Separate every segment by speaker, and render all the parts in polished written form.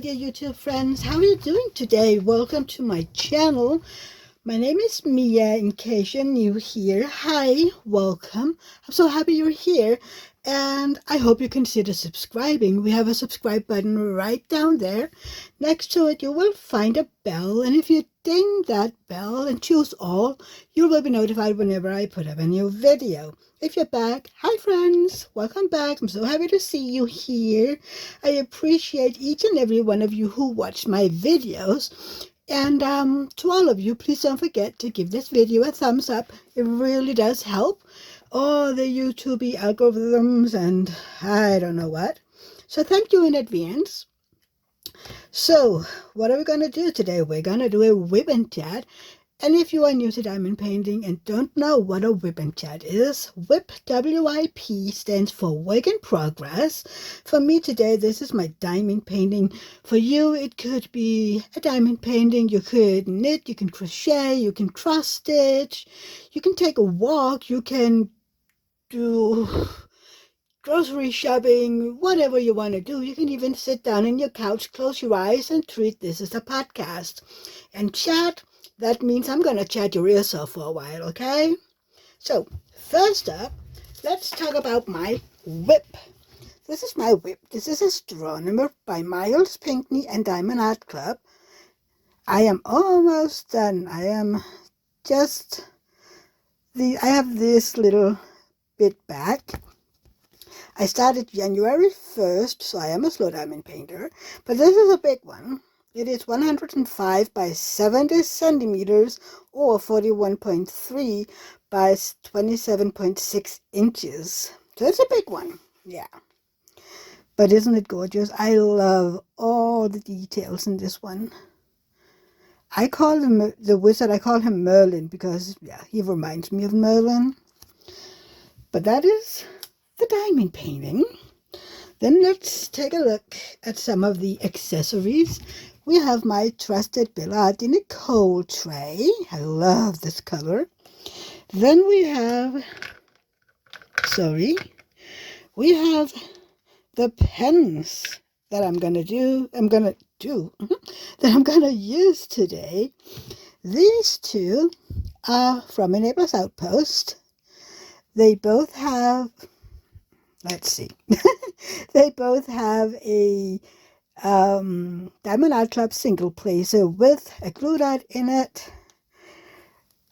Speaker 1: dear YouTube friends. How are you doing today? Welcome to my channel. My name is Mia, in case you're new here. Hi, welcome. I'm so happy you're here, and I hope you consider subscribing. We have a subscribe button right down there. Next to it, you will find a bell, and if you ding that bell and choose all, you will be notified whenever I put up a new video. If you're back, hi friends, welcome back. I'm so happy to see you here. I appreciate each and every one of you who watch my videos. And to all of you, please don't forget to give this video a thumbs up. It really does help. Oh, the YouTube algorithms and I don't know what. So thank you in advance. So what are we going to do today? We're going to do a Wip Chat. And if you are new to diamond painting and don't know what a Wip Chat is, WIP, W-I-P, stands for Work in Progress. For me today, this is my diamond painting. For you, it could be a diamond painting. You could knit, you can crochet, you can cross stitch, you can take a walk, you can do grocery shopping, whatever you want to do. You can even sit down on your couch, close your eyes, and treat this as a podcast. And chat. That means I'm going to chat your ears off for a while, okay? So, first up, let's talk about my whip. This is my whip. This is Astronomer by Miles Pinkney and Diamond Art Club. I am almost done. I have this little bit back. I started January 1st, so I am a slow diamond painter. But this is a big one. It is 105 by 70 centimeters or 41.3 by 27.6 inches. So it's a big one, yeah. But isn't it gorgeous? I love all the details in this one. I call him the wizard, I call him Merlin because, yeah, he reminds me of Merlin. But that is the diamond painting. Then let's take a look at some of the accessories. We have my trusted billet in a coal tray. I love this color. Then we have the pens that I'm gonna use today. These two are from Enabler's Outpost. They both have, let's see, they both have a Diamond Art Club single placer with a glue dot in it.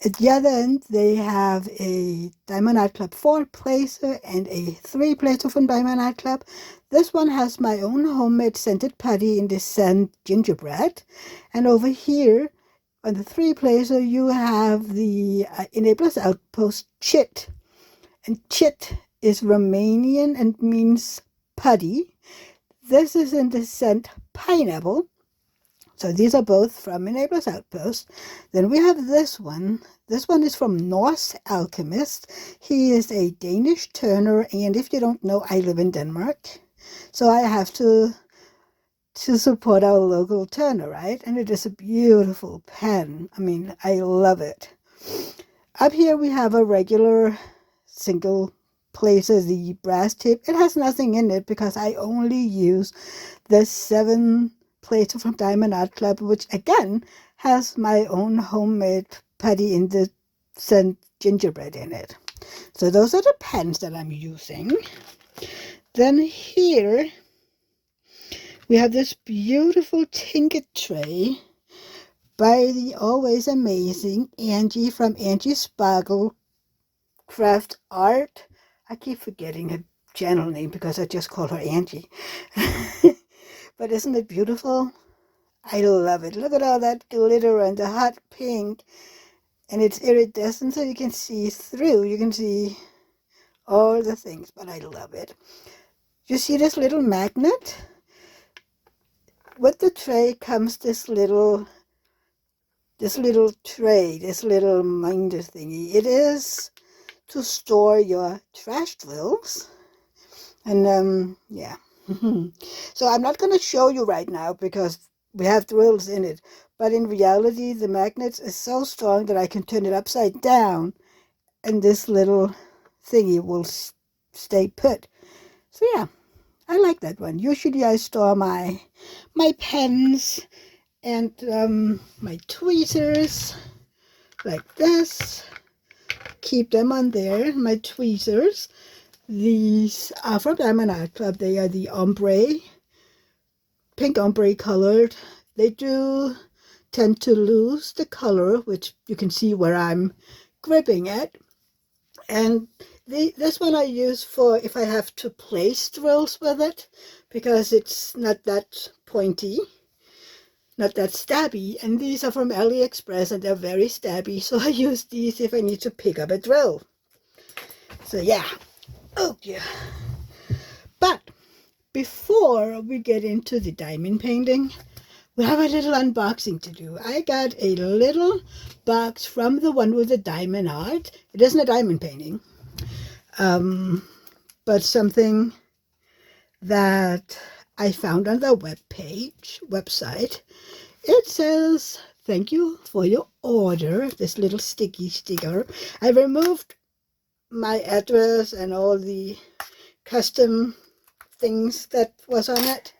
Speaker 1: At the other end, they have a Diamond Art Club 4 placer and a 3 placer from Diamond Art Club. This one has my own homemade scented putty in the scent gingerbread. And over here, on the 3 placer, you have the Enabler's Outpost Chit. And Chit is Romanian and means putty. This is in the scent pineapple. So these are both from Enabler's Outpost. Then we have this one. This one is from Norse Alchemist. He is a Danish turner, and if you don't know, I live in Denmark. So I have to support our local turner, right? And it is a beautiful pen. I mean, I love it. Up here we have a regular single placer, the brass tip. It has nothing in it because I only use the 7 placer from Diamond Art Club, which again has my own homemade putty in the scent gingerbread in it. So those are the pens that I'm using. Then here we have this beautiful tinker tray by the always amazing Angie from Angie Sparkle Craft Art. I keep forgetting her channel name because I just call her Angie. But isn't it beautiful? I love it. Look at all that glitter and the hot pink. And it's iridescent so you can see through. You can see all the things, but I love it. You see this little magnet? With the tray comes this little tray, this little minder thingy. It is to store your trash drills. And yeah. So I'm not going to show you right now because we have drills in it. But in reality, the magnet is so strong that I can turn it upside down and this little thingy will stay put. So yeah, I like that one. Usually I store my pens and my tweezers like this. Keep them on there. My tweezers. These are from Diamond Art Club. They are the ombre, pink ombre colored. They do tend to lose the color, which you can see where I'm gripping it. And this one I use for if I have to place drills with it, because it's not that pointy, not that stabby. And these are from AliExpress and they're very stabby, so I use these if I need to pick up a drill. So yeah. Oh yeah. But before we get into the diamond painting, we have a little unboxing to do. I got a little box from the one with the diamond art. It isn't a diamond painting, but something that I found on the website. It says, "Thank you for your order." This little sticky sticker. I removed my address and all the custom things that was on it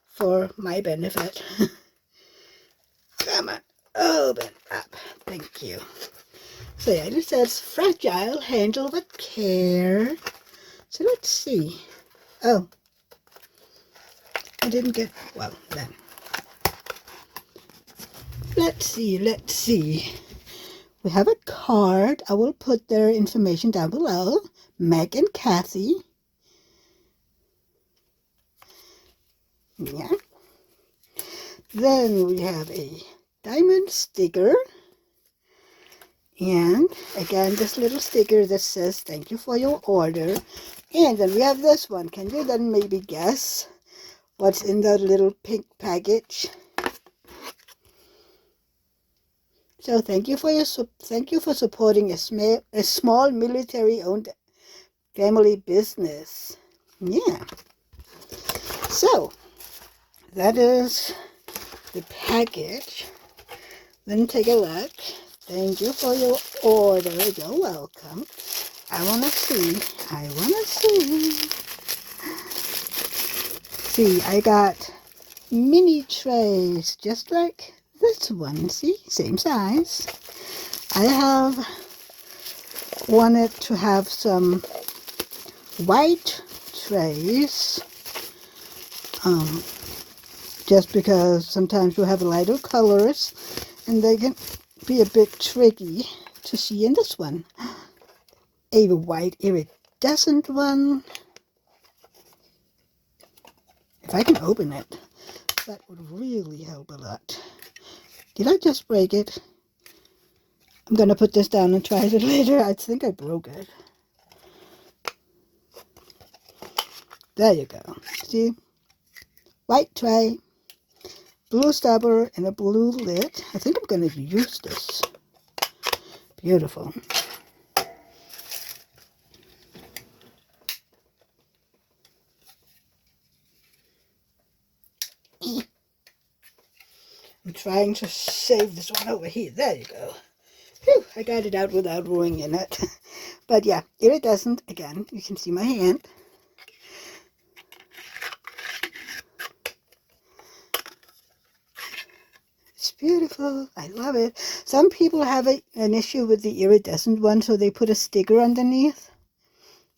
Speaker 1: for my benefit. Come on, open up. Thank you. So yeah, it says fragile, handle with care. So let's see. Oh, I didn't get, well then. Let's see. We have a card. I will put their information down below. Meg and Kathy. Yeah. Then we have a diamond sticker. And again, this little sticker that says, "Thank you for your order." And then we have this one. Can you then maybe guess what's in that little pink package? So thank you for supporting a small military-owned family business. Yeah. So that is the package. Then take a look. Thank you for your order. You're welcome. I want to see. See, I got mini trays, just like this one. See, same size. I have wanted to have some white trays, just because sometimes you have lighter colors and they can be a bit tricky to see in this one. A white iridescent one. If I can open it, that would really help a lot. Did I just break it? I'm going to put this down and try it later. I think I broke it. There you go. See? White tray, blue stopper, and a blue lid. I think I'm going to use this. Beautiful. I'm trying to save this one over here. There you go. Whew, I got it out without ruining it. But yeah, iridescent. Again, you can see my hand. It's beautiful. I love it. Some people have an issue with the iridescent one, so they put a sticker underneath.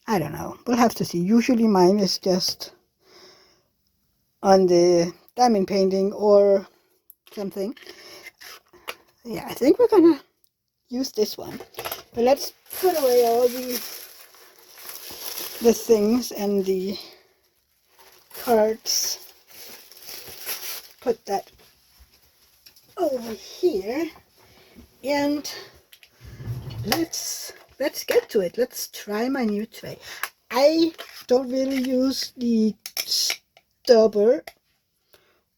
Speaker 1: I don't know. We'll have to see. Usually mine is just on the diamond painting or something. Yeah, I think we're gonna use this one. But let's put away all the things and the cards. Put that over here, and let's get to it. Let's try my new tray. I don't really use the stopper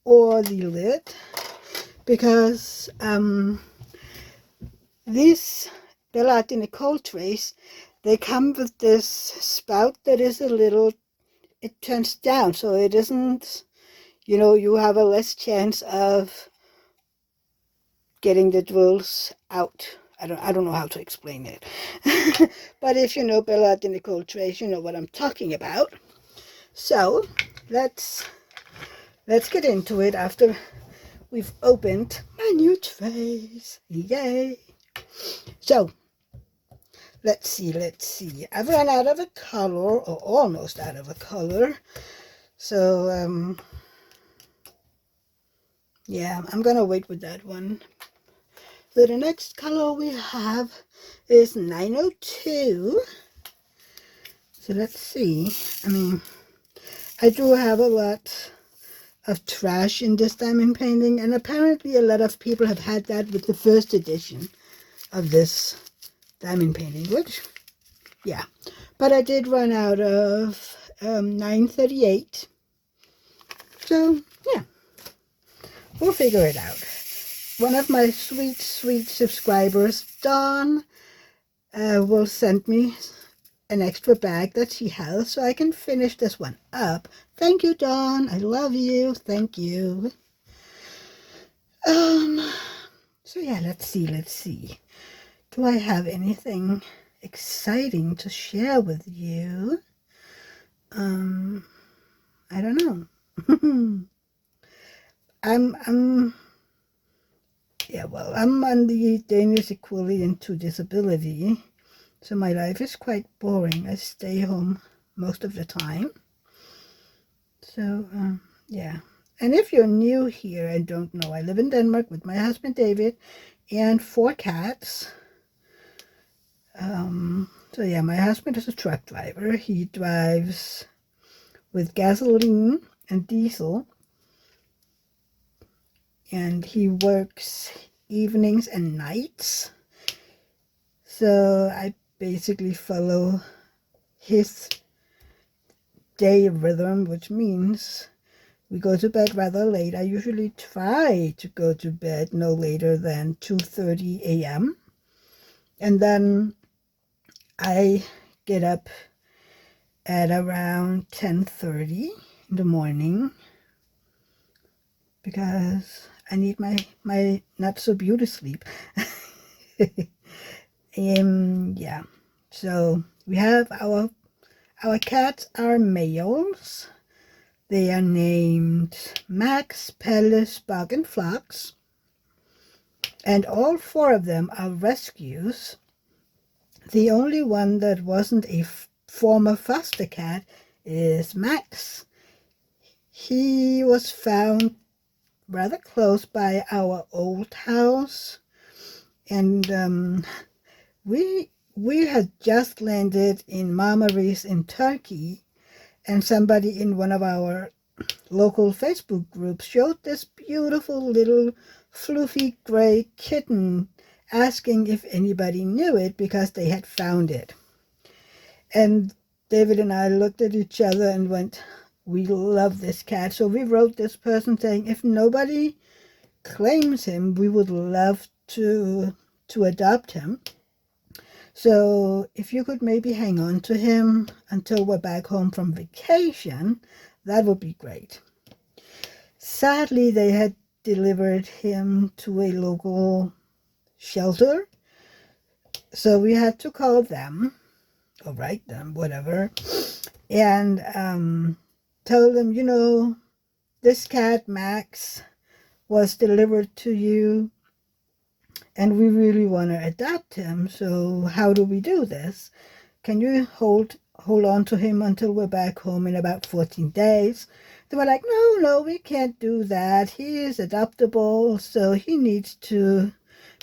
Speaker 1: or the lid because these Bella Art Nicole trays, they come with this spout that is a little, it turns down, so it isn't, you have a less chance of getting the drills out. I don't know how to explain it. But if you know Bella Art Nicole trays, you know what I'm talking about. So let's get into it after we've opened my new trays. Yay! So let's see. I've run out of a color, or almost out of a color. So yeah, I'm gonna wait with that one. So the next color we have is 902. So let's see. I mean, I do have a lot of trash in this diamond painting, and apparently a lot of people have had that with the first edition of this diamond painting, which, yeah. But I did run out of 938. So, yeah, we'll figure it out. One of my sweet subscribers, Dawn, will send me an extra bag that she has so I can finish this one up. Thank you, Dawn. I love you. Thank you. So yeah, let's see. Do I have anything exciting to share with you? I don't know. I'm on the Danish equivalent to disability, so my life is quite boring. I stay home most of the time. So, yeah. And if you're new here and don't know, I live in Denmark with my husband David and 4 cats. So yeah, my husband is a truck driver. He drives with gasoline and diesel, and he works evenings and nights. So I basically follow his day rhythm, which means we go to bed rather late. I usually try to go to bed no later than 2:30 a.m. And then I get up at around 10:30 in the morning because I need my not so beauty sleep. Yeah. So we have our cats are males. They are named Max, Pelle, Spark, and Flux. And all 4 of them are rescues. The only one that wasn't a former foster cat is Max. He was found rather close by our old house, and we had just landed in Marmaris in Turkey, and somebody in one of our local Facebook groups showed this beautiful little fluffy gray kitten, asking if anybody knew it because they had found it. And David and I looked at each other and went, we love this cat. So we wrote this person saying, if nobody claims him, we would love to adopt him. So if you could maybe hang on to him until we're back home from vacation, that would be great. Sadly, they had delivered him to a local shelter, so we had to call them, or write them, whatever, and tell them, you know, this cat, Max, was delivered to you, and we really want to adopt him, so how do we do this? Can you hold on to him until we're back home in about 14 days? They were like, no, we can't do that. He is adoptable, so he needs to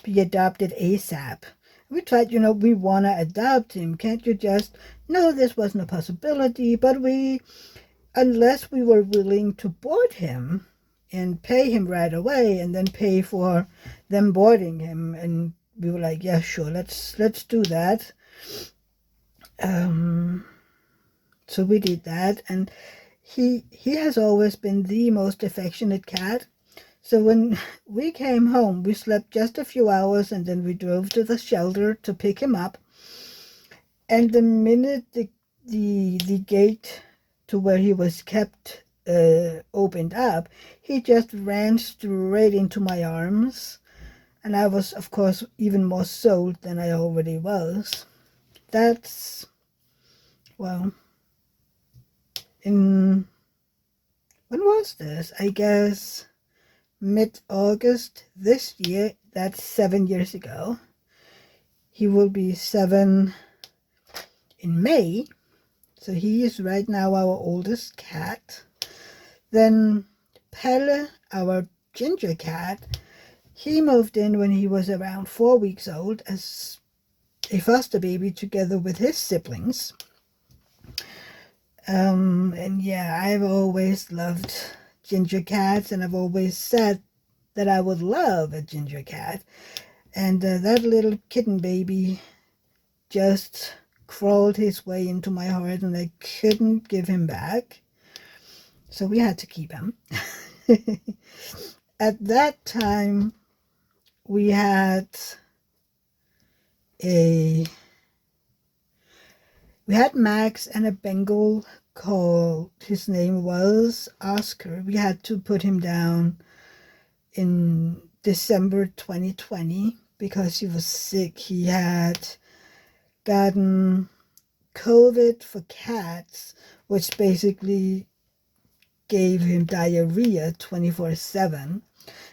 Speaker 1: be adopted ASAP. We tried, you know, we want to adopt him. Can't you just, no, this wasn't a possibility, but unless we were willing to board him and pay him right away and then pay for them boarding him, and we were like, yeah, sure, let's do that. So we did that, and he has always been the most affectionate cat. So when we came home, we slept just a few hours, and then we drove to the shelter to pick him up. And the minute the gate to where he was kept opened up, he just ran straight into my arms. And I was, of course, even more sold than I already was. That's, well, in, when was this? I guess mid-August this year. That's 7 years ago. He will be 7 in May. So he is right now our oldest cat. Then Pelle, our ginger cat, he moved in when he was around 4 weeks old as a foster baby together with his siblings. And yeah, I've always loved ginger cats, and I've always said that I would love a ginger cat. And that little kitten baby just crawled his way into my heart, and I couldn't give him back. So we had to keep him. At that time, we had Max and a Bengal called, his name was Oscar. We had to put him down in December 2020 because he was sick. He had gotten COVID for cats, which basically gave him diarrhea 24/7.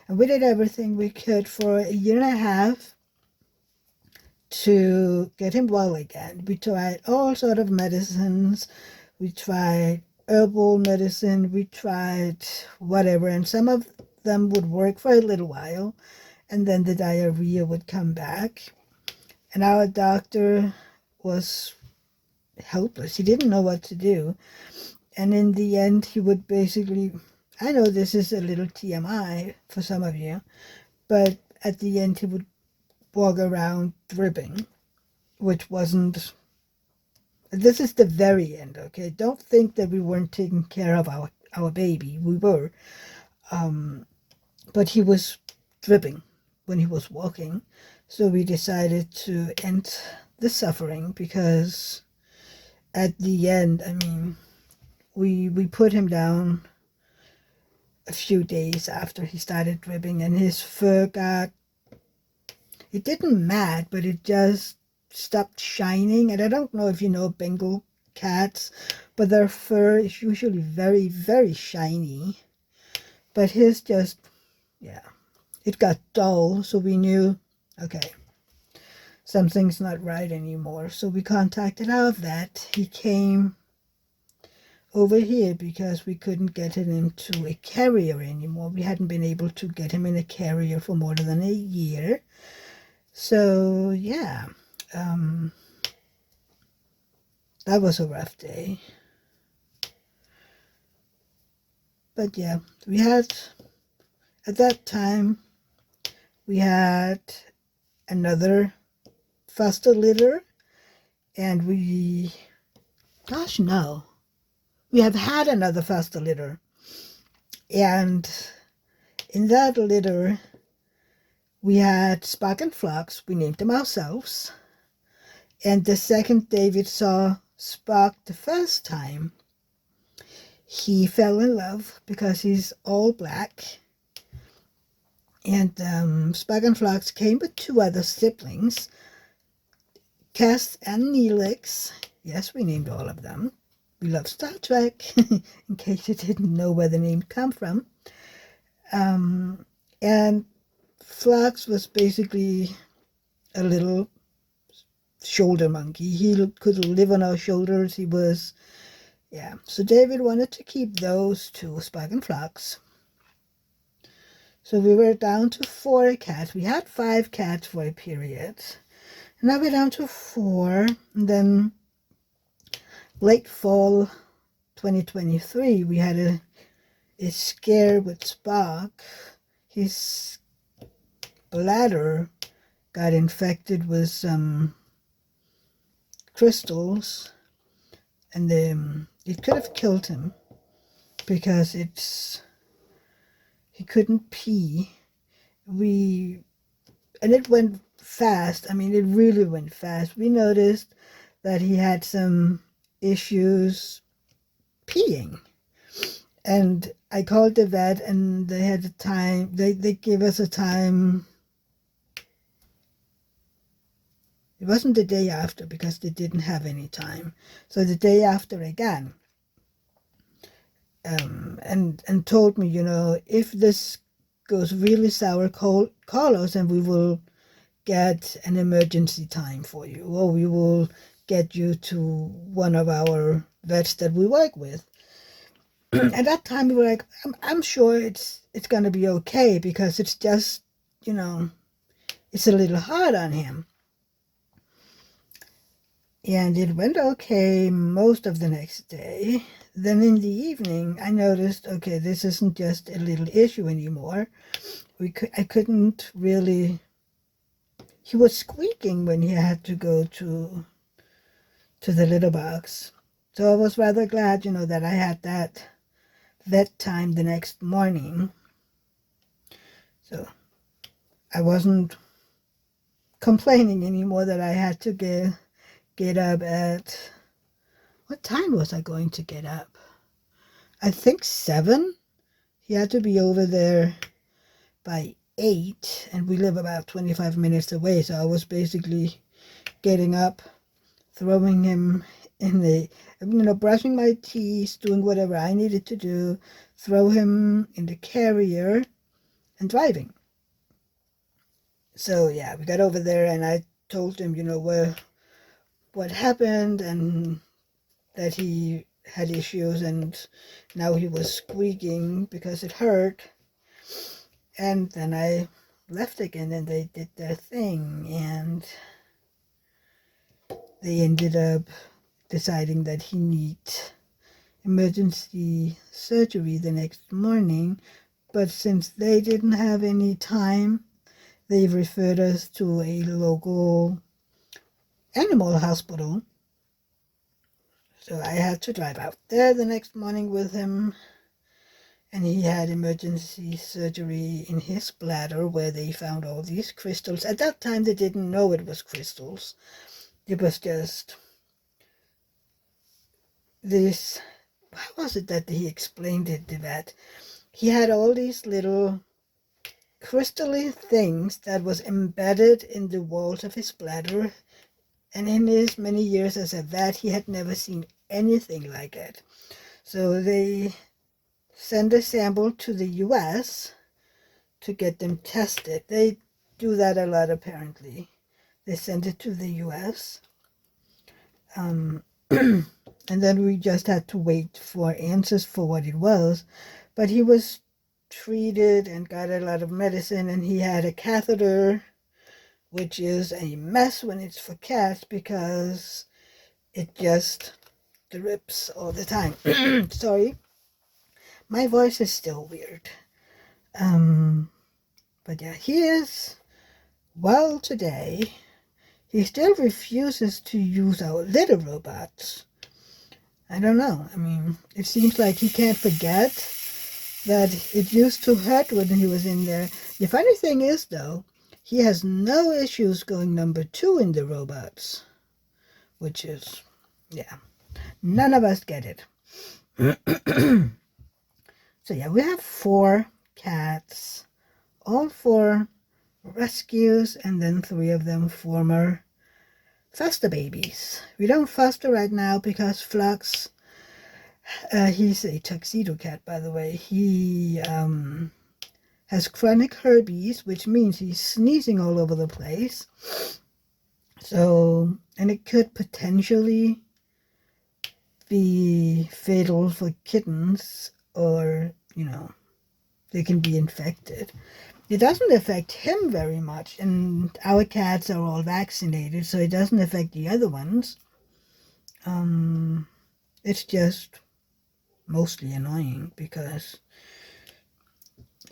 Speaker 1: And we did everything we could for a year and a half to get him well again. We tried all sort of medicines. We tried herbal medicine. We tried whatever. And some of them would work for a little while. And then the diarrhea would come back. And our doctor was helpless. He didn't know what to do. And in the end, he would basically, I know this is a little TMI for some of you, but at the end, he would walk around dripping, which wasn't, this is the very end, okay? Don't think that we weren't taking care of our baby. We were. But he was dripping when he was walking. So we decided to end the suffering because at the end, I mean, we put him down a few days after he started dripping, and his fur got, it didn't mat, but it just stopped shining. And I don't know if you know Bengal cats, but their fur is usually very, very shiny. But his just, yeah, it got dull. So we knew, okay, something's not right anymore. So we contacted our vet. He came over here because we couldn't get him into a carrier anymore. We hadn't been able to get him in a carrier for more than a year. So yeah, that was a rough day. But yeah, we had, at that time, we had another foster litter, and we, gosh no, we have had another foster litter. And in that litter, we had Spark and Flux. We named them ourselves. And the second David saw Spark the first time, he fell in love because he's all black. And Spark and Flux came with 2 other siblings, Cass and Neelix. Yes, we named all of them. We love Star Trek, in case you didn't know where the name come from. And Flux was basically a little shoulder monkey. He could live on our shoulders. He was, yeah. So David wanted to keep those 2, Spark and Flux. So we were down to 4 cats. We had 5 cats for a period. And now we're down to 4. And then late fall 2023, we had a scare with Spark. His bladder got infected with some crystals, and it could have killed him because he couldn't pee. And it went fast. I mean, it really went fast. We noticed that he had some issues peeing. And I called the vet, and they had a time, they gave us a time. It wasn't the day after because they didn't have any time. So the day after again. and told me, if this goes really sour, call us and we will get an emergency time for you, or we will get you to one of our vets that we work with. At that time, we were like, I'm sure it's going to be okay because it's just, it's a little hard on him. And it went okay most of the next day. Then in the evening, I noticed, okay, this isn't just a little issue anymore. I couldn't really. He was squeaking when he had to go to the litter box. So I was rather glad, that I had that vet time the next morning. So I wasn't complaining anymore that I had to get up at, what time was I going to get up? I think 7. He had to be over there by 8, and we live about 25 minutes away, so I was basically getting up, throwing him in the, brushing my teeth, doing whatever I needed to do, throw him in the carrier, and driving. So yeah, we got over there, and I told him, what happened, and that he had issues, and now he was squeaking because it hurt. And then I left again, and they did their thing, and they ended up deciding that he needs emergency surgery the next morning. But since they didn't have any time, they referred us to a local animal hospital. So I had to drive out there the next morning with him, and he had emergency surgery in his bladder where they found all these crystals. At that time, they didn't know it was crystals. It was just this, how was it that he explained it to that? He had all these little crystally things that was embedded in the walls of his bladder, and in his many years as a vet, he had never seen anything like it. So they sent a sample to the US to get them tested. They do that a lot, apparently. They sent it to the US. And then we just had to wait for answers for what it was. But he was treated and got a lot of medicine, and he had a catheter, which is a mess when it's for cats because it just drips all the time. Sorry. My voice is still weird. But yeah, he is well today. He still refuses to use our litter robots. I don't know. I mean, it seems like he can't forget that it used to hurt when he was in there. The funny thing is, though, he has no issues going number 2 in the robots, which is, yeah, none of us get it. So yeah, we have 4 cats, all 4 rescues, and then 3 of them former foster babies. We don't foster right now because Flux, he's a tuxedo cat, by the way. He has chronic herpes, which means he's sneezing all over the place. So, and it could potentially be fatal for kittens, or, they can be infected. It doesn't affect him very much, and our cats are all vaccinated, so it doesn't affect the other ones. It's just mostly annoying because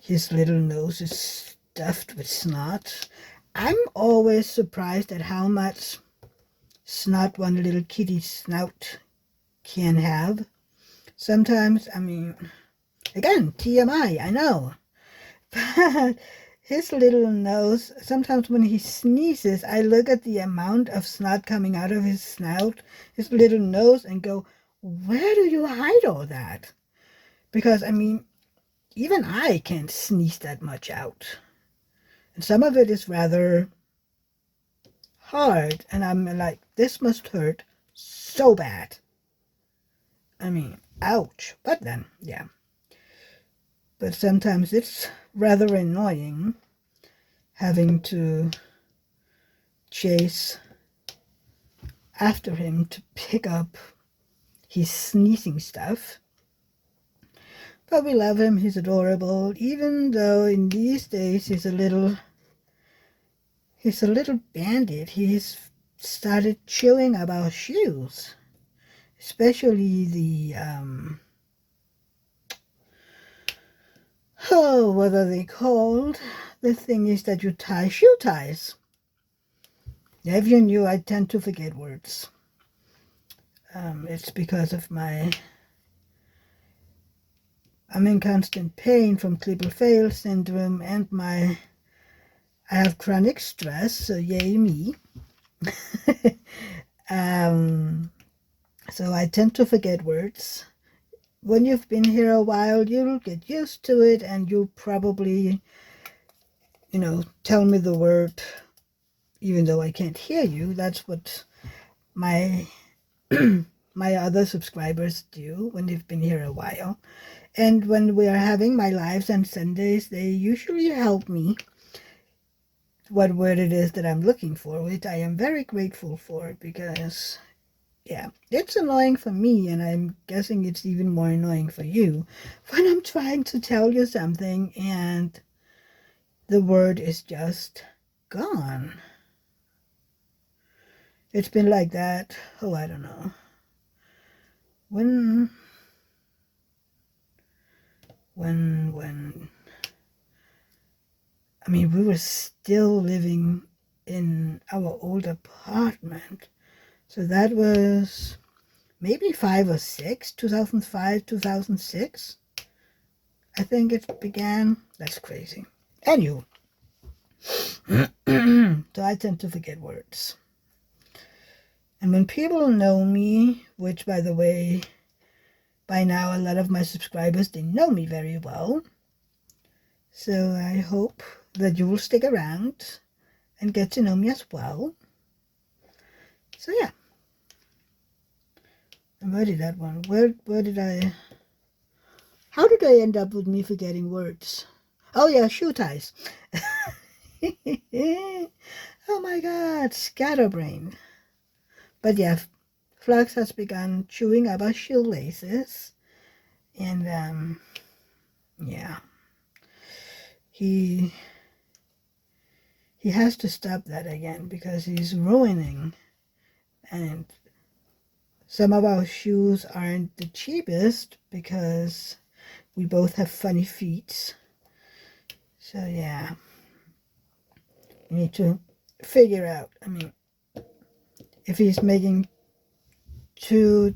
Speaker 1: his little nose is stuffed with snot. I'm always surprised at how much snot one little kitty's snout can have. Sometimes, I mean, again, TMI, I know. But his little nose, sometimes when he sneezes, I look at the amount of snot coming out of his snout, his little nose, and go, where do you hide all that? Because, I mean, even I can't sneeze that much out. And some of it is rather hard, and I'm like, this must hurt so bad. I mean, ouch. But then, yeah. But sometimes it's rather annoying having to chase after him to pick up his sneezing stuff. But we love him. He's adorable, even though in these days he's a little bandit. He's started chewing up our shoes, especially the oh, what are they called? The thing is that you tie shoe ties. If you knew, I tend to forget words. It's because of I'm in constant pain from Klippel fail syndrome, and I have chronic stress, so yay me. So I tend to forget words. When you've been here a while, you'll get used to it, and you'll probably, tell me the word, even though I can't hear you. That's what my my other subscribers do when they've been here a while. And when we are having my lives on Sundays, they usually help me what word it is that I'm looking for, which I am very grateful for, because, yeah, it's annoying for me, and I'm guessing it's even more annoying for you when I'm trying to tell you something and the word is just gone. It's been like that, I don't know. When I mean, we were still living in our old apartment. So that was maybe 5 or 6, 2005, 2006. I think it began. That's crazy. Anywho. So I tend to forget words. And when people know me, which, by the way, by now a lot of my subscribers, they know me very well. So I hope that you will stick around and get to know me as well. So yeah. And where did that one? Where did I? How did I end up with me forgetting words? Oh yeah, shoe ties. Oh my God, scatterbrain. But yeah, Flux has begun chewing up our shoelaces, and yeah, he has to stop that again because he's ruining. And some of our shoes aren't the cheapest because we both have funny feet. So yeah, we need to figure out. I mean, if he's making too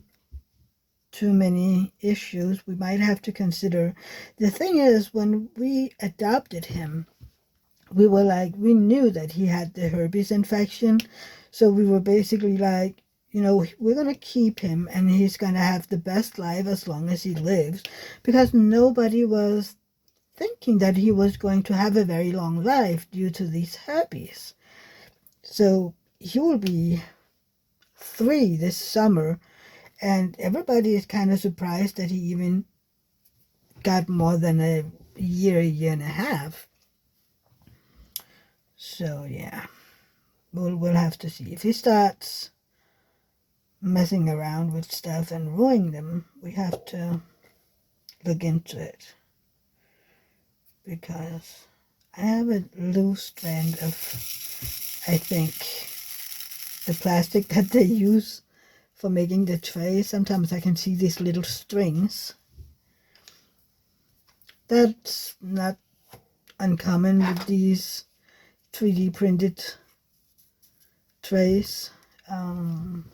Speaker 1: many issues, we might have to consider. The thing is, when we adopted him, we knew that he had the herpes infection, so we were basically like, we're going to keep him and he's going to have the best life as long as he lives, because nobody was thinking that he was going to have a very long life due to these herpes. So he will be 3 this summer, and everybody is kind of surprised that he even got more than a year and a half. So yeah, we'll have to see. If he starts messing around with stuff and ruining them, we have to look into it, because I have a loose strand of, I think, the plastic that they use for making the tray. Sometimes I can see these little strings. That's not uncommon with these 3D printed trays. And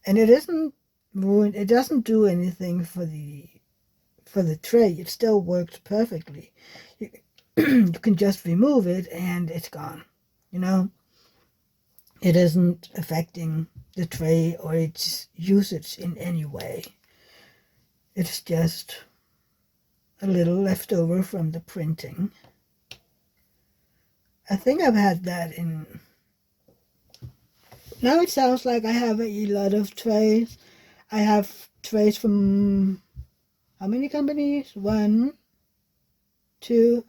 Speaker 1: it isn't ruined. It doesn't do anything for the tray. It still works perfectly. You, you can just remove it and it's gone. It isn't affecting the tray or its usage in any way. It's just a little left over from the printing. I think I've had that in... Now it sounds like I have a lot of trays. I have trays from how many companies? 1, 2,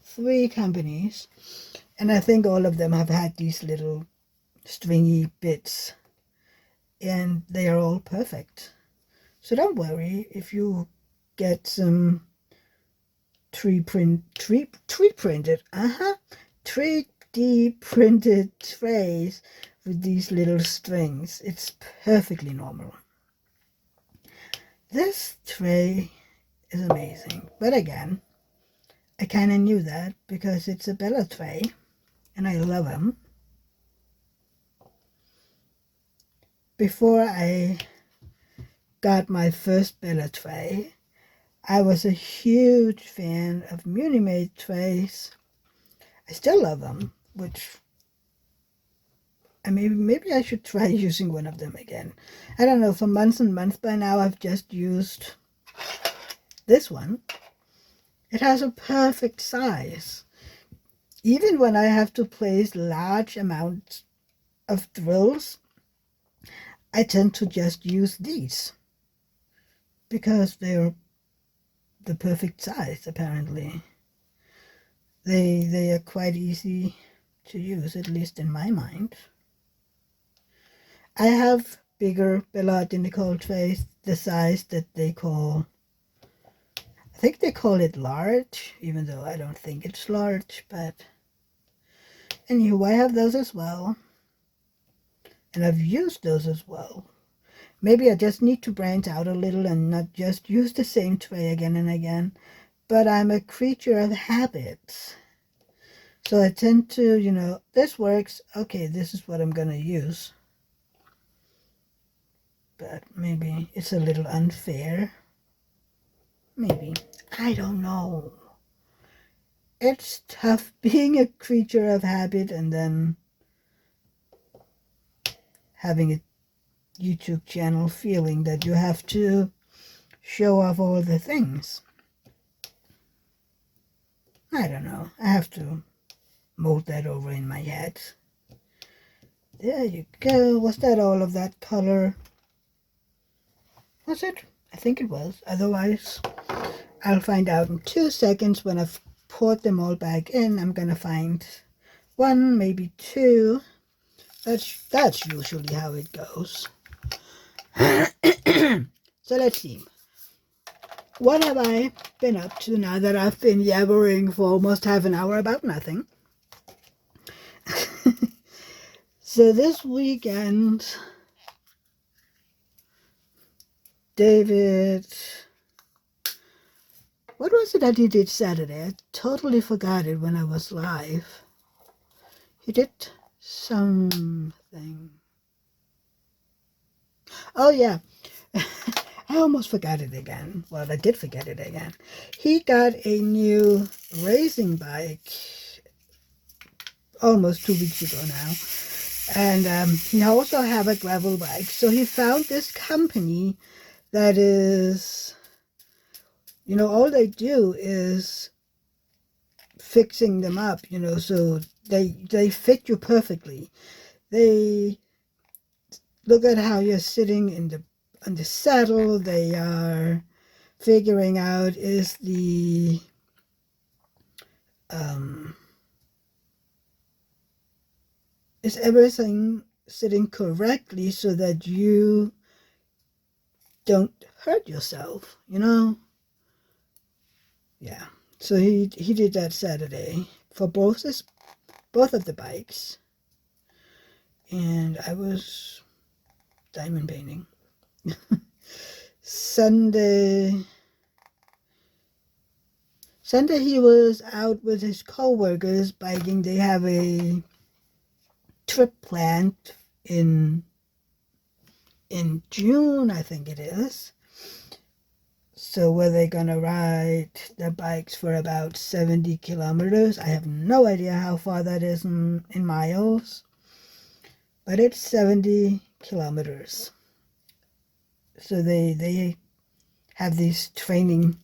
Speaker 1: 3 companies. And I think all of them have had these little stringy bits. And they are all perfect. So don't worry if you get some 3D printed trays with these little strings. It's perfectly normal. This tray is amazing, but again, I kind of knew that because it's a Bella tray and I love them. Before I got my first Bella tray, I was a huge fan of Muni-made trays. I still love them, which maybe I should try using one of them again. I don't know, for months and months by now I've just used this one. It has a perfect size. Even when I have to place large amounts of drills, I tend to just use these because they're the perfect size, apparently. They are quite easy to use, at least in my mind. I have bigger Bella identical trays, the size that they call, I think they call it large, even though I don't think it's large, but anyway, I have those as well. And I've used those as well. Maybe I just need to branch out a little and not just use the same tray again and again. But I'm a creature of habits. So I tend to, this works. Okay, this is what I'm going to use. But maybe it's a little unfair. Maybe. I don't know. It's tough being a creature of habit and then having a YouTube channel feeling that you have to show off all the things. I don't know. I have to mold that over in my head. There you go. Was that all of that color? Was it? I think it was. Otherwise, I'll find out in 2 seconds. When I've poured them all back in, I'm gonna find 1, maybe 2. That's usually how it goes. So let's see. What have I been up to now that I've been yabbering for almost half an hour about nothing? So this weekend, David, what was it that he did Saturday? I totally forgot it when I was live. He did something. Oh yeah, I almost forgot it again. Well, I did forget it again. He got a new racing bike almost 2 weeks ago now. And he also have a gravel bike. So he found this company that is, all they do is fixing them up, so they fit you perfectly. They look at how you're sitting on the saddle. They are figuring out is everything sitting correctly so that you don't hurt yourself, Yeah. So he did that Saturday for both of the bikes. And I was diamond painting. Sunday he was out with his co-workers biking. They have a trip planned in June, I think it is. So where they're gonna ride their bikes for about 70 kilometers. I have no idea how far that is in miles, but it's 70 kilometers. So they have these training,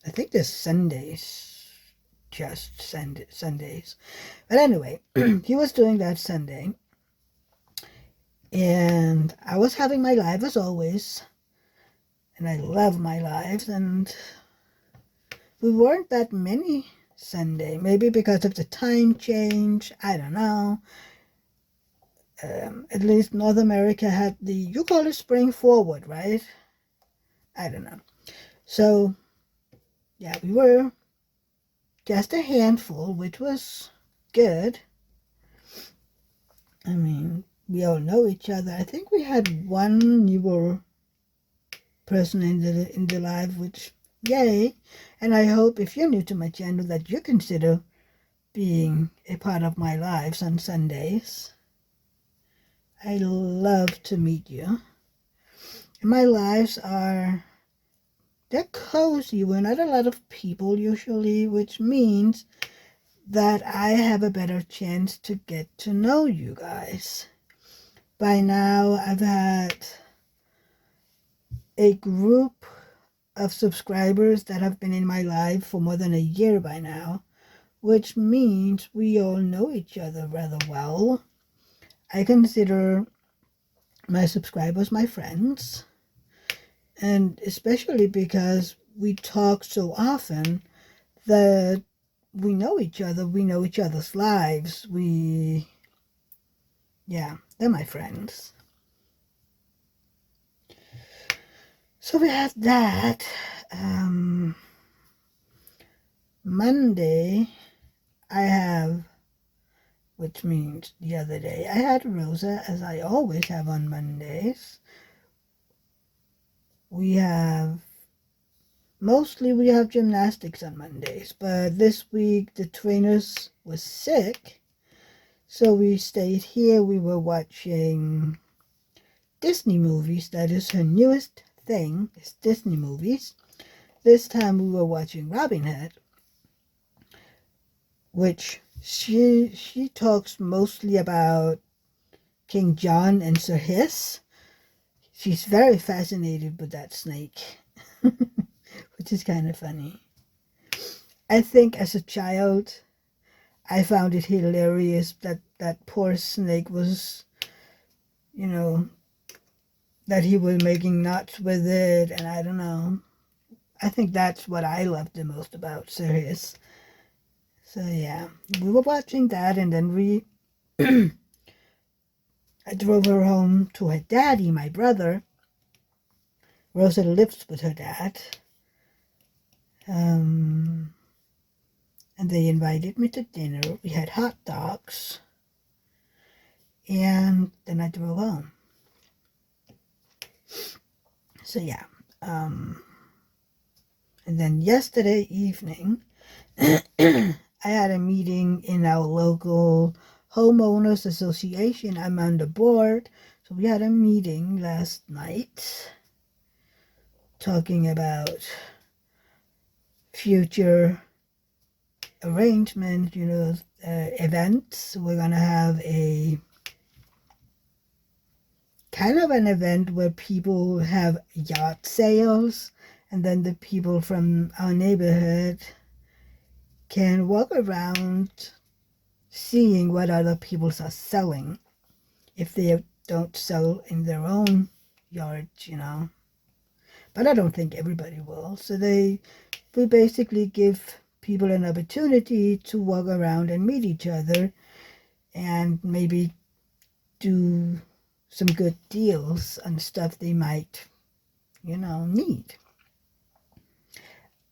Speaker 1: I think there's Sundays, just Sundays. But anyway, he was doing that Sunday. And I was having my live as always, and I love my lives, and we weren't that many Sunday, maybe because of the time change, I don't know. At least North America had the, you call it spring forward, right? I don't know. So, yeah, we were just a handful, which was good. I mean, we all know each other. I think we had one newer person in the live, which, yay. And I hope if you're new to my channel that you consider being a part of my lives on Sundays. I love to meet you. And my lives are, they're cozy. We're not a lot of people usually, which means that I have a better chance to get to know you guys. By now, I've had a group of subscribers that have been in my life for more than a year by now, which means we all know each other rather well. I consider my subscribers my friends, and especially because we talk so often that we know each other, we know each other's lives, yeah, they're my friends. So we have that. Monday, I have, which means the other day, I had Rosa, as I always have on Mondays. Mostly we have gymnastics on Mondays, but this week the trainers was sick, so we stayed here. We were watching Disney movies. That is her newest thing, is Disney movies. This time we were watching Robin Hood, which she talks mostly about King John and Sir Hiss. She's very fascinated with that snake, which is kind of funny. I think as a child, I found it hilarious that that poor snake was, that he was making nuts with it, and I don't know. I think that's what I loved the most about Sir Hiss. So yeah, we were watching that, and then I drove her home to her daddy, my brother. Rosa lives with her dad. And they invited me to dinner. We had hot dogs. And then I drove home. So yeah. And then yesterday evening, I had a meeting in our local homeowners association. I'm on the board. So we had a meeting last night talking about future arrangements, events. We're going to have a kind of an event where people have yacht sales, and then the people from our neighborhood can walk around seeing what other people are selling if they don't sell in their own yards, But I don't think everybody will. So we basically give people an opportunity to walk around and meet each other and maybe do some good deals on stuff they might, need.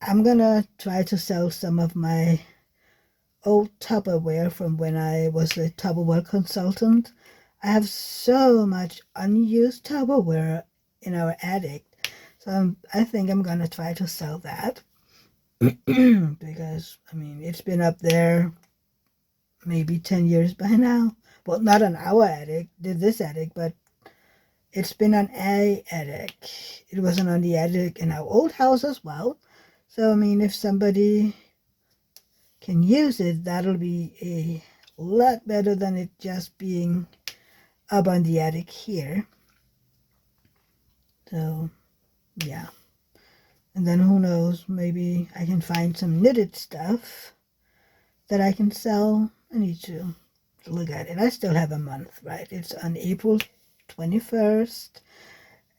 Speaker 1: I'm gonna try to sell some of my old Tupperware from when I was a Tupperware consultant. I have so much unused Tupperware in our attic. So I think I'm gonna try to sell that. Because, it's been up there maybe 10 years by now. Well, not on our attic, this attic, but it's been on a attic. It wasn't on the attic in our old house as well. So, if somebody can use it, that'll be a lot better than it just being up on the attic here. So, yeah. And then who knows, maybe I can find some knitted stuff that I can sell. I need to look at it. I still have a month, right? It's on April 21st.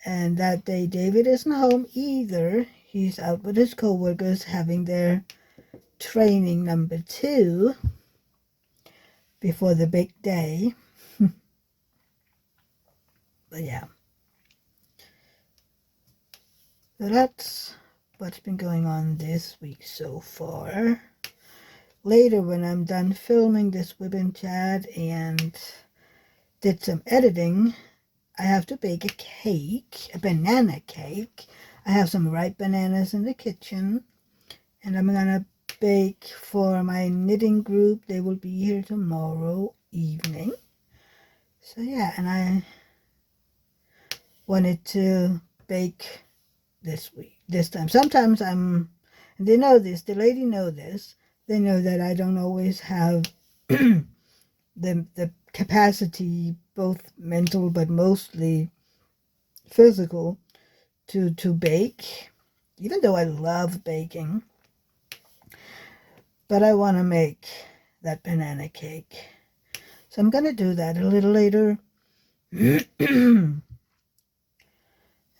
Speaker 1: And that day David isn't home either. He's out with his co-workers having their training number 2 before the big day. But yeah. So that's what's been going on this week so far. Later, when I'm done filming this Wip Chat and did some editing, I have to bake a cake, a banana cake. I have some ripe bananas in the kitchen, and I'm gonna bake for my knitting group. They will be here tomorrow evening. So yeah, and I wanted to bake this time. Sometimes and they know this, the lady know this, they know that I don't always have the capacity, both mental but mostly physical, to bake, even though I love baking. But I want to make that banana cake. So I'm going to do that a little later.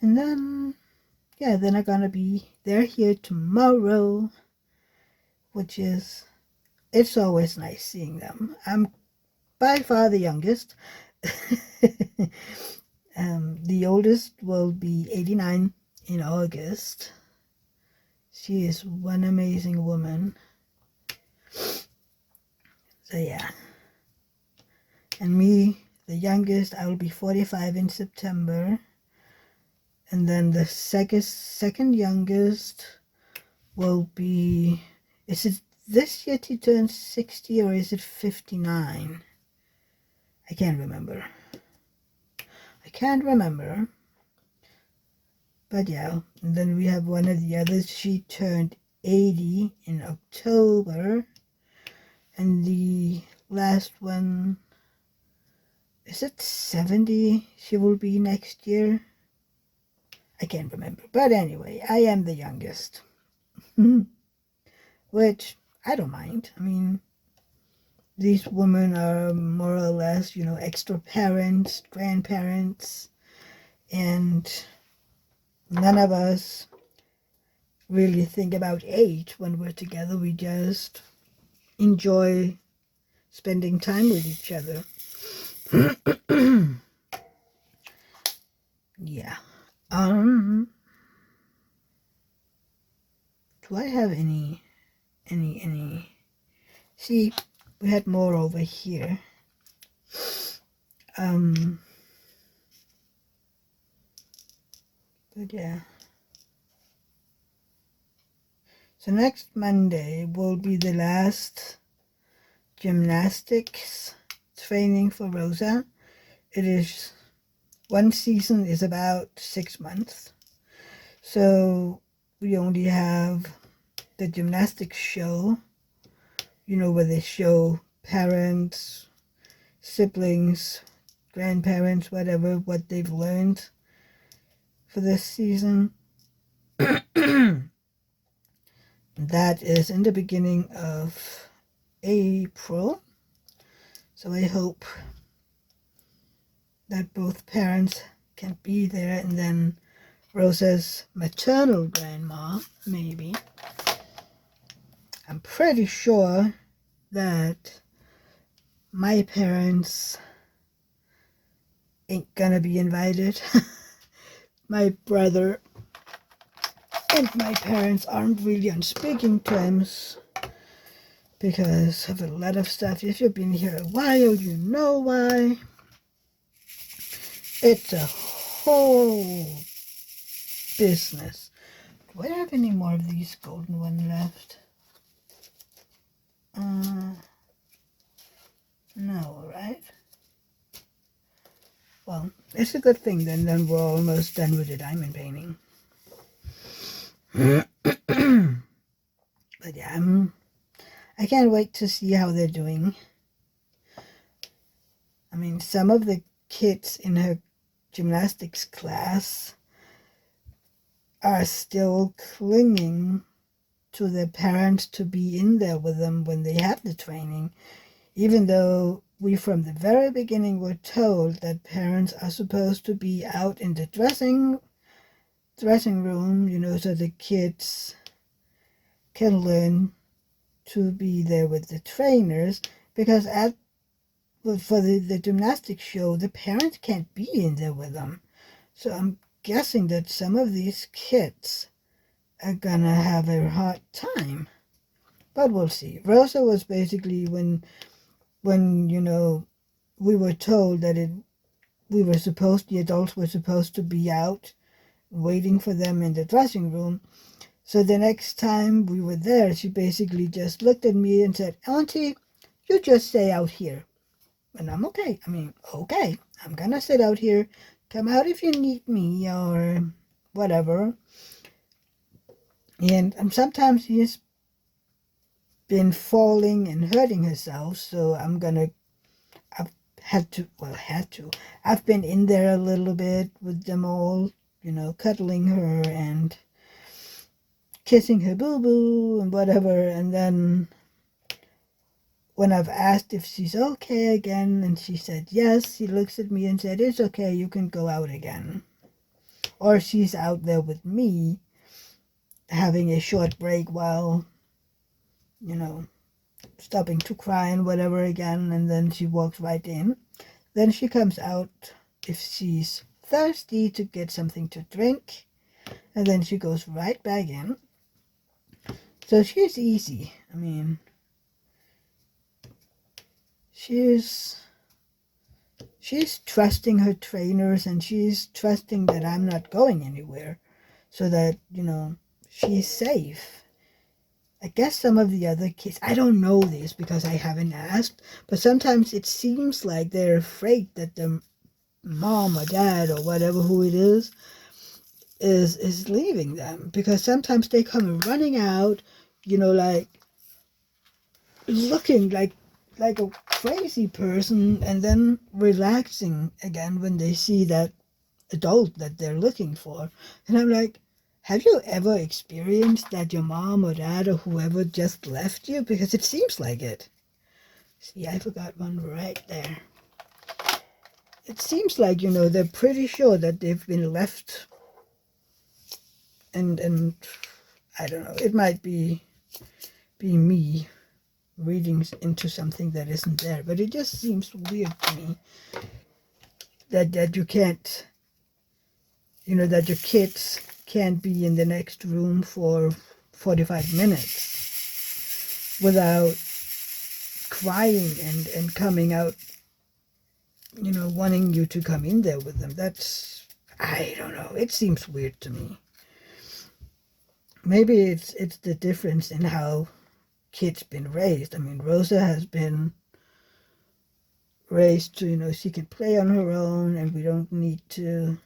Speaker 1: And then, yeah, then I'm going to be, they're here tomorrow, which is, it's always nice seeing them. I'm by far the youngest. The oldest will be 89 in August. She is one amazing woman. So yeah. And me, the youngest, I will be 45 in September. And then the second youngest will be, is it this year he turns 60 or is it 59? I can't remember. But yeah, and then we have one of the others. She turned 80 in October. And the last one, is it 70 she will be next year? I can't remember. But anyway, I am the youngest. Which I don't mind. I mean, these women are more or less, extra parents, grandparents, and none of us really think about age when we're together. We just enjoy spending time with each other. Yeah. Do I have any? See, we had more over here. But yeah. So next Monday will be the last gymnastics training for Rosa. It is, one season is about 6 months. So we only have the gymnastics show, where they show parents, siblings, grandparents, whatever, what they've learned for this season. That is in the beginning of April. So I hope that both parents can be there, and then Rosa's maternal grandma, maybe. I'm pretty sure that my parents ain't gonna be invited. My brother and my parents aren't really on speaking terms because of a lot of stuff. If you've been here a while, you know why. It's a whole business. Do I have any more of these golden ones left? No, right? Well, it's a good thing then we're almost done with the diamond painting. But yeah, I can't wait to see how they're doing. I mean, some of the kids in her gymnastics class are still clinging to their parents to be in there with them when they have the training, even though we from the very beginning were told that parents are supposed to be out in the dressing room, so the kids can learn to be there with the trainers, because for the gymnastics show, the parents can't be in there with them. So I'm guessing that some of these kids are gonna have a hard time. But we'll see. Rosa was basically when we were told that the adults were supposed to be out waiting for them in the dressing room. So the next time we were there, she basically just looked at me and said, "Auntie, you just stay out here." And I'm okay. Okay, I'm gonna sit out here. Come out if you need me or whatever. And sometimes she's been falling and hurting herself, so I've been in there a little bit with them all, cuddling her and kissing her boo-boo and whatever. And then when I've asked if she's okay again, and she said yes, she looks at me and said, "It's okay, you can go out again." Or she's out there with me having a short break while, stopping to cry and whatever again, and then she walks right in. Then she comes out if she's thirsty to get something to drink, and then she goes right back in. So she's easy. She's trusting her trainers, and she's trusting that I'm not going anywhere, so that, she's safe. I guess some of the other kids, I don't know this because I haven't asked, but sometimes it seems like they're afraid that their mom or dad or whatever, who it is leaving them, because sometimes they come running out, like looking like a crazy person, and then relaxing again when they see that adult that they're looking for. And I'm like, have you ever experienced that your mom or dad or whoever just left you? Because it seems like it. See, I forgot one right there. It seems like, they're pretty sure that they've been left. And I don't know, it might be me reading into something that isn't there, but it just seems weird to me that you can't, that your kids can't be in the next room for 45 minutes without crying and coming out, wanting you to come in there with them. That's, I don't know, it seems weird to me. Maybe it's the difference in how kids been raised. Rosa has been raised to, she can play on her own, and we don't need to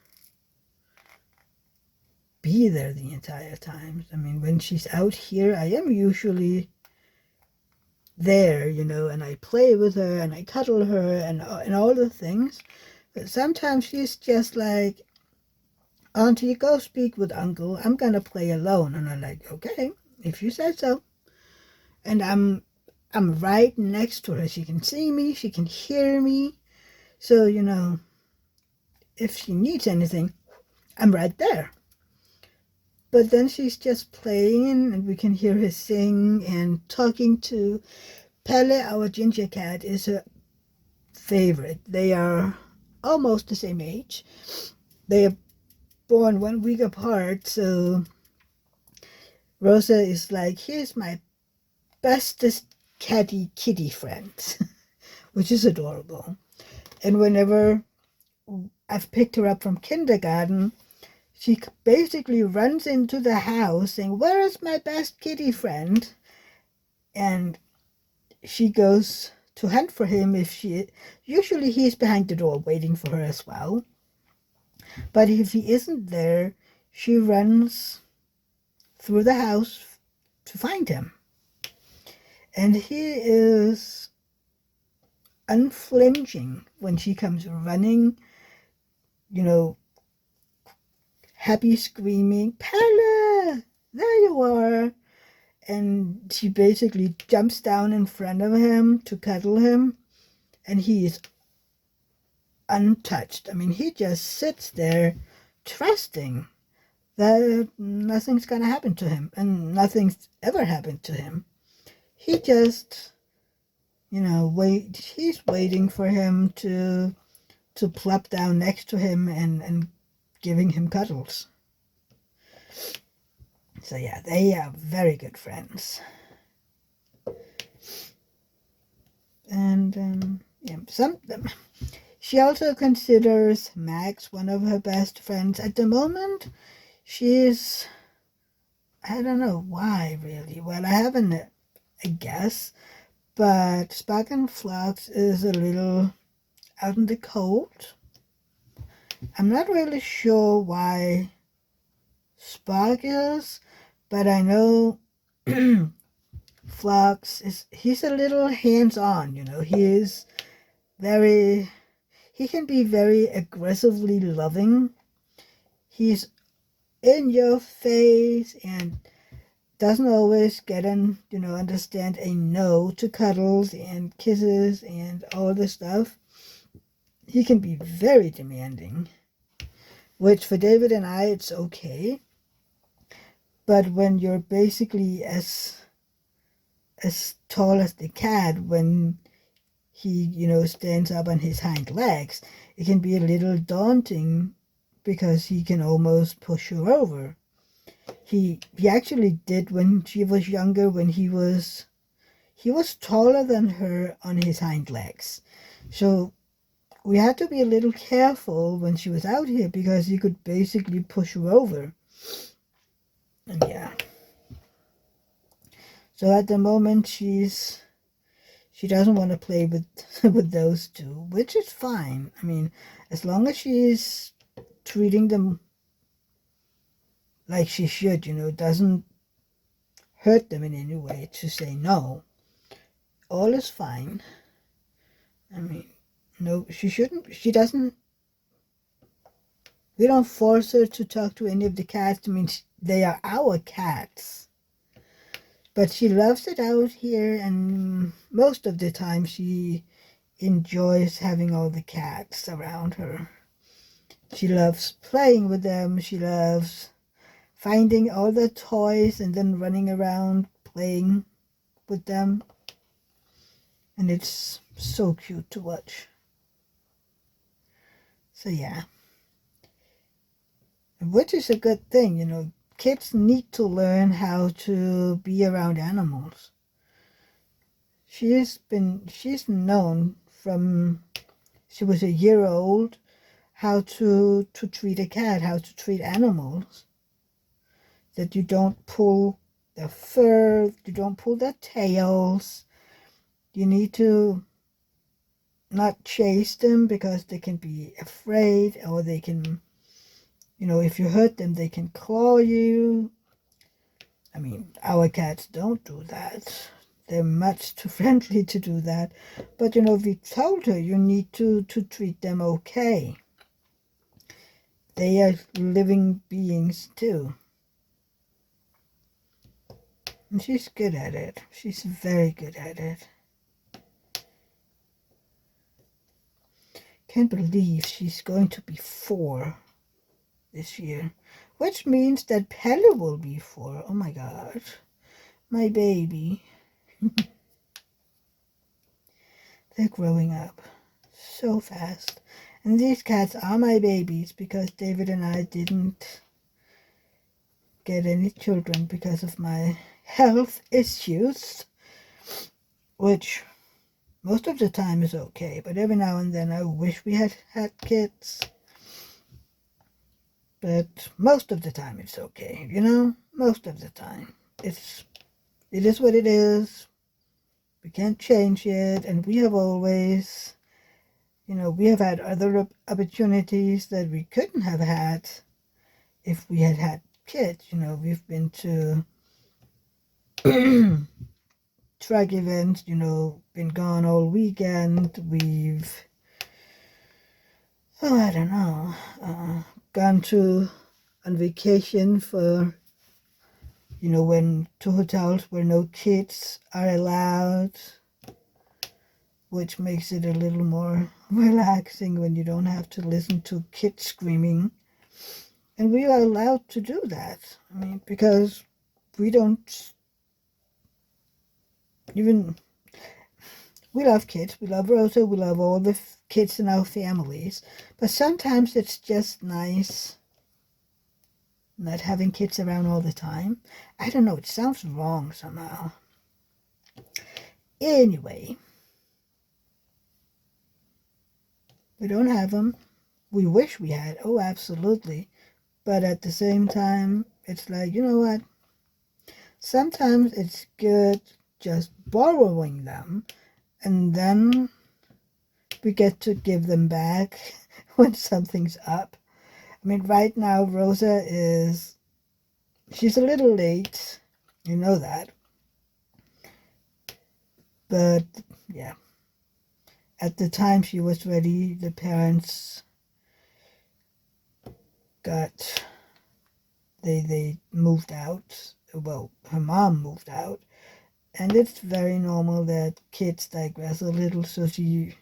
Speaker 1: be there the entire time. When she's out here, I am usually there, and I play with her and I cuddle her and all the things. But sometimes she's just like, "Auntie, go speak with Uncle. I'm gonna play alone." And I'm like, "Okay, if you said so." And I'm right next to her. She can see me, she can hear me. So, if she needs anything, I'm right there. But then she's just playing, and we can hear her sing and talking to Pelle, our ginger cat, is her favorite. They are almost the same age. They are born 1 week apart, so Rosa is like, "Here's my bestest kitty friend," which is adorable. And whenever I've picked her up from kindergarten, she basically runs into the house saying, "Where is my best kitty friend?" And she goes to hunt for him. Usually he's behind the door waiting for her as well. But if he isn't there, she runs through the house to find him. And he is unflinching when she comes running, happy, screaming, "Pelle, there you are." And she basically jumps down in front of him to cuddle him. and he is untouched. I mean, he just sits there trusting that nothing's going to happen to him, and nothing's ever happened to him. He just, he's waiting for him to plop down next to him and giving him cuddles. So yeah, they are very good friends. And yeah, she also considers Max one of her best friends. At the moment, she's, I don't know why really. Well, I haven't a guess, but Spark and Flux is a little out in the cold. I'm not really sure why Spark is, but I know Flux he's a little hands-on, he can be very aggressively loving. He's in your face and doesn't always understand a no to cuddles and kisses and all this stuff. He can be very demanding, which for David and I, it's okay. But when you're basically as tall as the cat, when he, stands up on his hind legs, it can be a little daunting because he can almost push her over. He actually did when she was younger, when he was taller than her on his hind legs. So we had to be a little careful when she was out here because he could basically push her over. And yeah. So at the moment she doesn't want to play with with those two, which is fine. I mean, as long as she's treating them like she should, doesn't hurt them in any way to say no, all is fine. I mean, no, she shouldn't, she doesn't, we don't force her to talk to any of the cats. I mean, they are our cats. But she loves it out here, and most of the time she enjoys having all the cats around her. She loves playing with them. She loves finding all the toys and then running around playing with them. And it's so cute to watch. So yeah. Which is a good thing, Kids need to learn how to be around animals. She's known from she was a year old how to treat a cat, how to treat animals. That you don't pull their fur, you don't pull their tails. You need to not chase them because they can be afraid, or they can, if you hurt them, they can claw you. I mean, our cats don't do that. They're much too friendly to do that. But, we told her you need to treat them okay. They are living beings too. And she's good at it. She's very good at it. Can't believe she's going to be 4 this year. Which means that Pelle will be 4. Oh my God. My baby. They're growing up so fast. And these cats are my babies because David and I didn't get any children because of my health issues, which most of the time is okay, but every now and then I wish we had had kids. But most of the time it's okay, most of the time. It is what it is. We can't change it, and we have always, we have had other opportunities that we couldn't have had if we had had kids. We've been to track events, been gone all weekend. We've, I don't know, gone on vacation for, when to hotels where no kids are allowed. which makes it a little more relaxing when you don't have to listen to kids screaming. And we are allowed to do that. I mean, because we don't even... We love kids. We love Rosa. We love all the kids in our families. But sometimes it's just nice not having kids around all the time. I don't know. It sounds wrong somehow. Anyway, we don't have them. We wish we had. Oh, absolutely. But at the same time, it's like, you know what? Sometimes it's good just borrowing them, and then we get to give them back when something's up. I mean, right now, Rosa she's a little late. You know that. But, yeah. At the time she was ready, the parents they moved out. Well, her mom moved out. And it's very normal that kids digress a little, so she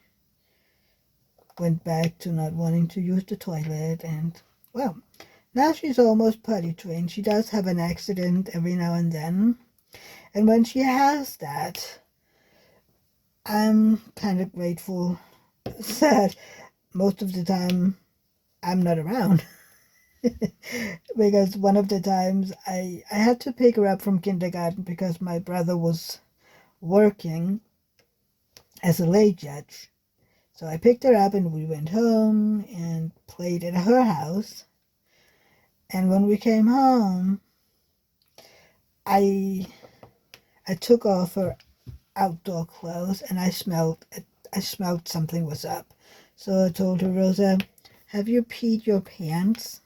Speaker 1: went back to not wanting to use the toilet. And, well, now she's almost potty trained. She does have an accident every now and then. And when she has that, I'm kind of grateful that most of the time I'm not around. Because one of the times I had to pick her up from kindergarten because my brother was working as a lay judge. So I picked her up and we went home and played at her house. And when we came home, I took off her outdoor clothes and I smelled something was up. So I told her, Rosa, have you peed your pants?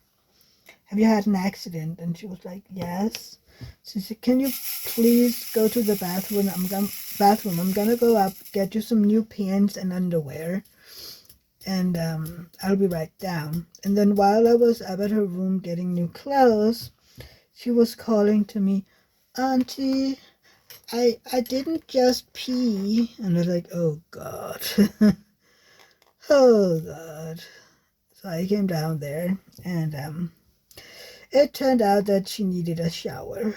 Speaker 1: Have you had an accident? And she was like, yes. She said, can you please go to the bathroom? I'm gonna go up, get you some new pants and underwear, and I'll be right down. And then while I was up at her room getting new clothes, she was calling to me, Auntie, I didn't just pee. And I was like, oh God. Oh God. So I came down there, and it turned out that she needed a shower.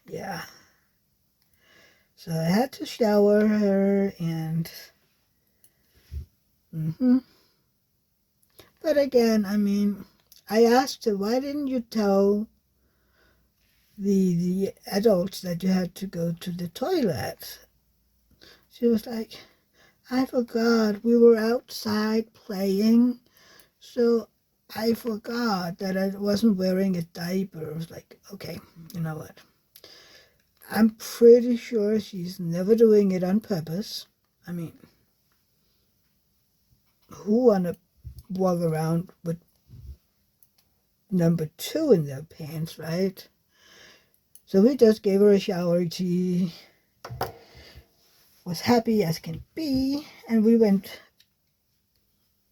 Speaker 1: Yeah. So I had to shower her, and But again, I mean, I asked her, why didn't you tell the adults that you had to go to the toilet? She was like, I forgot. We were outside playing, so I forgot that I wasn't wearing a diaper. I was like, okay, you know what? I'm pretty sure she's never doing it on purpose. I mean, who wanna walk around with number 2 in their pants, right? So we just gave her a shower. She was happy as can be, and we went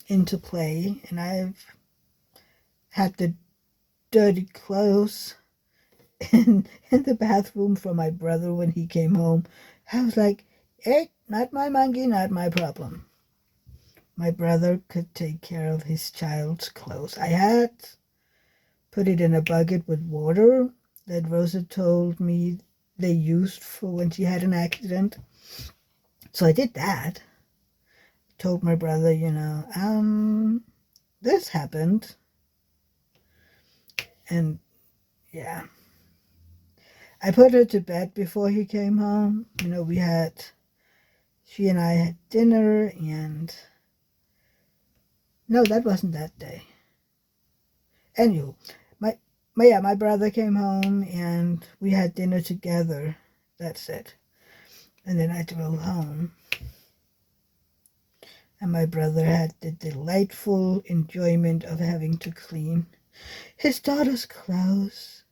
Speaker 1: into play, and I've had the dirty clothes in the bathroom for my brother when he came home. I was like, hey, not my monkey, not my problem. My brother could take care of his child's clothes. I had put it in a bucket with water that Rosa told me they used for when she had an accident. So I did that. Told my brother, this happened. And yeah. I put her to bed before he came home. She and I had dinner, and no, that wasn't that day. Anywho, my brother came home and we had dinner together. That's it. And then I drove home. And my brother had the delightful enjoyment of having to clean his daughter's clothes.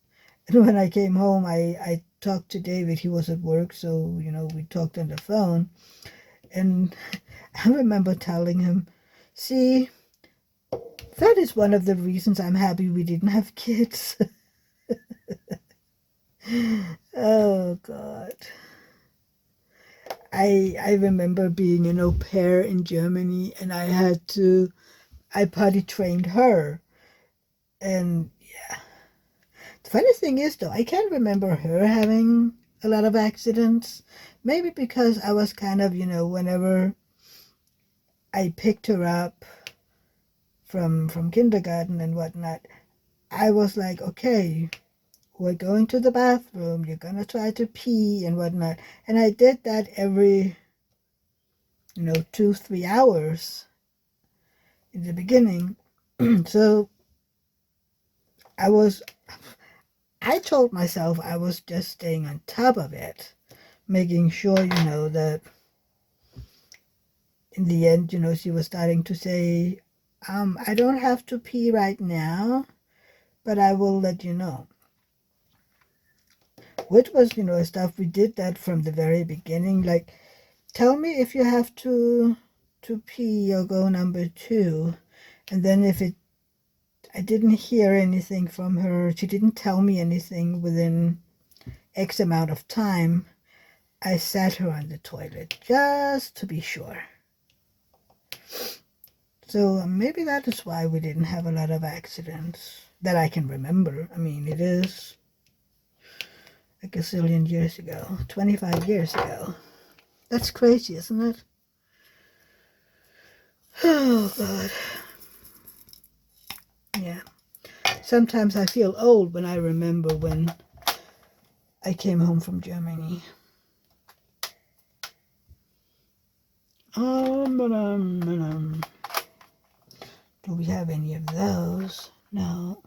Speaker 1: And when I came home, I talked to David. He was at work, so, we talked on the phone. And I remember telling him, see, that is one of the reasons I'm happy we didn't have kids. Oh, God. I remember being an au pair in Germany, and I potty trained her. And yeah, the funny thing is though, I can't remember her having a lot of accidents. Maybe because I was kind of, whenever I picked her up from kindergarten and whatnot, I was like, okay, we're going to the bathroom, you're gonna try to pee and whatnot. And I did that every, 2-3 hours in the beginning. So I told myself I was just staying on top of it, making sure, that in the end, she was starting to say, I don't have to pee right now, but I will let you know. Which was, stuff we did that from the very beginning. Like, tell me if you have to pee or go number 2. And then I didn't hear anything from her, she didn't tell me anything within X amount of time, I sat her on the toilet just to be sure. So maybe that is why we didn't have a lot of accidents that I can remember. I mean, it is a gazillion years ago, 25 years ago. That's crazy, isn't it? Oh, God. Yeah. Sometimes I feel old when I remember when I came home from Germany. Do we have any of those? No.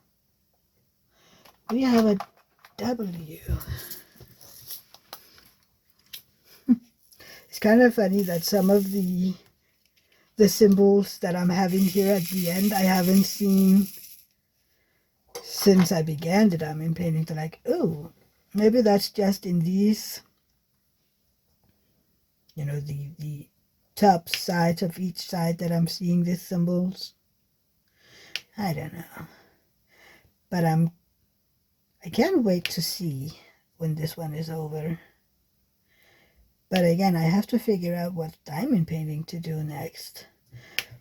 Speaker 1: We have a W. It's kind of funny that some of the symbols that I'm having here at the end, I haven't seen since I began the diamond painting. They're like, oh, maybe that's just in these, the top sides of each side that I'm seeing these symbols. I don't know. But I can't wait to see when this one is over. But again, I have to figure out what diamond painting to do next,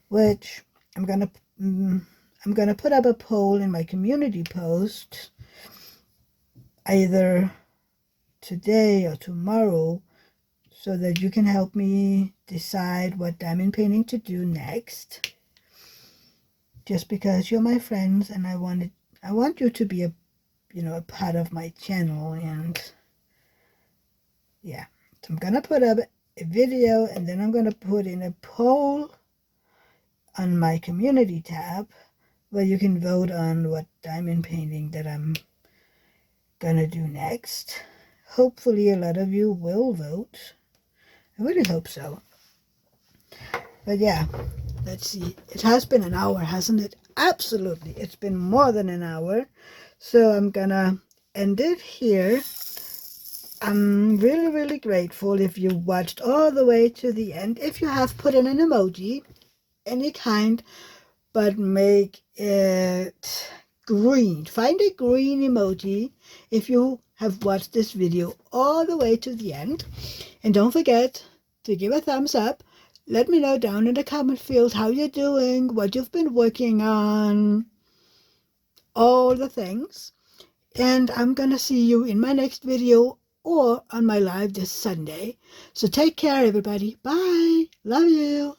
Speaker 1: which I'm gonna put up a poll in my community post either today or tomorrow so that you can help me decide what diamond painting to do next. Just because you're my friends and I want you to be a part of my channel. And yeah, so I'm gonna put up a video and then I'm gonna put in a poll on my community tab where you can vote on what diamond painting that I'm gonna do next. Hopefully a lot of you will vote. I really hope so. But yeah, let's see. It has been an hour, hasn't it? Absolutely. It's been more than an hour. So I'm gonna end it here. I'm really, really grateful if you watched all the way to the end. If you have, put in an emoji, any kind, but make it green. Find a green emoji if you have watched this video all the way to the end. And don't forget to give a thumbs up. Let me know down in the comment field how you're doing, what you've been working on, all the things. And I'm gonna see you in my next video or on my live this Sunday. So take care, everybody. Bye. Love you.